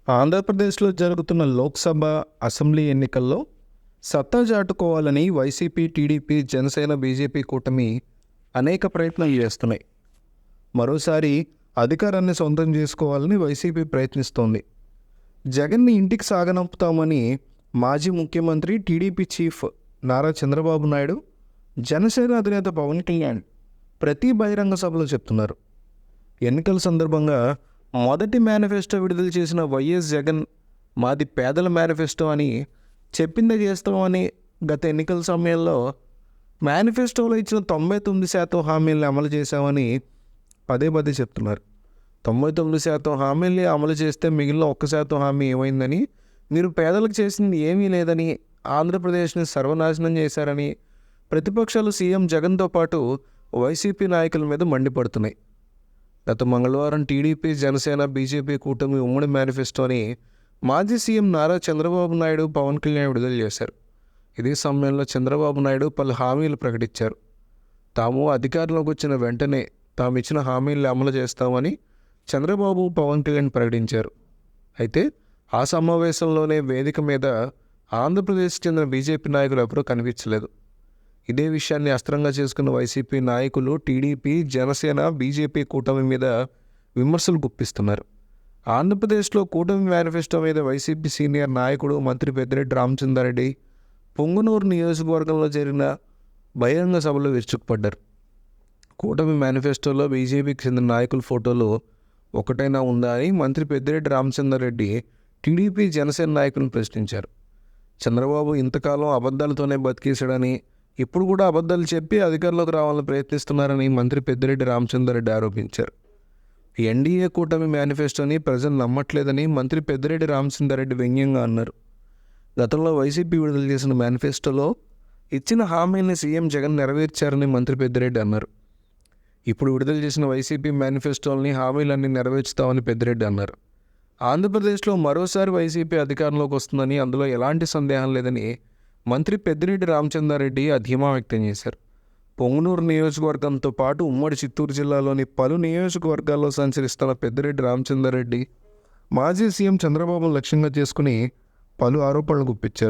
ఆంధ్రప్రదేశ్లో జరుగుతున్న లోక్సభ, అసెంబ్లీ ఎన్నికల్లో సత్తా చాటుకోవాలని వైసీపీ, టీడీపీ, జనసేన, బీజేపీ కూటమి అనేక ప్రయత్నాలు చేస్తున్నాయి. మరోసారి అధికారాన్ని సొంతం చేసుకోవాలని వైసీపీ ప్రయత్నిస్తోంది. జగన్ని ఇంటికి సాగనంపుతామని మాజీ ముఖ్యమంత్రి, టీడీపీ చీఫ్ నారా చంద్రబాబు నాయుడు, జనసేన అధినేత పవన్ కళ్యాణ్ ప్రతి బహిరంగ సభలో చెప్తున్నారు. ఎన్నికల సందర్భంగా మొదటి మేనిఫెస్టో విడుదల చేసిన వైఎస్ జగన్ మాది పేదల మేనిఫెస్టో అని చెప్పిందే చేస్తామని గత ఎన్నికల సమయంలో మేనిఫెస్టోలో ఇచ్చిన 99% హామీలను అమలు చేశామని పదే పదే చెప్తున్నారు. 99% హామీల్ని అమలు చేస్తే మిగిలిన 1% హామీ ఏమైందని, మీరు పేదలకు చేసింది ఏమీ లేదని, ఆంధ్రప్రదేశ్ని సర్వనాశనం చేశారని ప్రతిపక్షాలు సీఎం జగన్తో పాటు వైసీపీ నాయకుల మీద మండిపడుతున్నాయి. గత మంగళవారం టీడీపీ, జనసేన, బీజేపీ కూటమి ఉమ్మడి మేనిఫెస్టోని మాజీ సీఎం నారా చంద్రబాబు నాయుడు, పవన్ కళ్యాణ్ విడుదల చేశారు. ఇదే సమయంలో చంద్రబాబు నాయుడు పలు హామీలు ప్రకటించారు. తాము అధికారంలోకి వచ్చిన వెంటనే తాము ఇచ్చిన హామీలను అమలు చేస్తామని చంద్రబాబు, పవన్ కళ్యాణ్ ప్రకటించారు. అయితే ఆ సమావేశంలోనే వేదిక మీద ఆంధ్రప్రదేశ్కి చెందిన బీజేపీ నాయకులు ఎవరూ కనిపించలేదు. ఇదే విషయాన్ని అస్త్రంగా చేసుకున్న వైసీపీ నాయకులు టీడీపీ, జనసేన, బీజేపీ కూటమి మీద విమర్శలు గుప్పిస్తున్నారు. ఆంధ్రప్రదేశ్లో కూటమి మేనిఫెస్టో మీద వైసీపీ సీనియర్ నాయకుడు, మంత్రి పెద్దిరెడ్డి రామచంద్రారెడ్డి పొంగనూరు నియోజకవర్గంలో జరిగిన బహిరంగ సభలో విరుచుకుపడ్డారు. కూటమి మేనిఫెస్టోలో బీజేపీకి చెందిన నాయకుల ఫోటోలు ఒకటైనా ఉందా అని మంత్రి పెద్దిరెడ్డి రామచంద్రారెడ్డి టీడీపీ, జనసేన నాయకులను ప్రశ్నించారు. చంద్రబాబు ఇంతకాలం అబద్ధాలతోనే బతికేశాడని, ఇప్పుడు కూడా అబద్ధాలు చెప్పి అధికారంలోకి రావాలని ప్రయత్నిస్తున్నారని మంత్రి పెద్దిరెడ్డి రామచంద్రారెడ్డి ఆరోపించారు. ఎన్డీఏ కూటమి మేనిఫెస్టోని ప్రజలు నమ్మట్లేదని మంత్రి పెద్దిరెడ్డి రామచంద్రారెడ్డి వ్యంగ్యంగా అన్నారు. గతంలో వైసీపీ విడుదల చేసిన మేనిఫెస్టోలో ఇచ్చిన హామీని సీఎం జగన్ నెరవేర్చారని మంత్రి పెద్దిరెడ్డి అన్నారు. ఇప్పుడు విడుదల చేసిన వైసీపీ మేనిఫెస్టోల్ని హామీలన్నీ నెరవేర్చుతామని పెద్దిరెడ్డి అన్నారు. ఆంధ్రప్రదేశ్లో మరోసారి వైసీపీ అధికారంలోకి వస్తుందని, అందులో ఎలాంటి సందేహం లేదని మంత్రి పెద్దిరెడ్డి రామచంద్రారెడ్డి ధీమా వ్యక్తం చేశారు. పొంగనూరు నియోజకవర్గంతో పాటు ఉమ్మడి చిత్తూరు జిల్లాలోని పలు నియోజకవర్గాల్లో సంచరిస్తున్న పెద్దిరెడ్డి రామచంద్రారెడ్డి మాజీ సీఎం చంద్రబాబును లక్ష్యంగా చేసుకుని పలు ఆరోపణలు గుప్పించారు.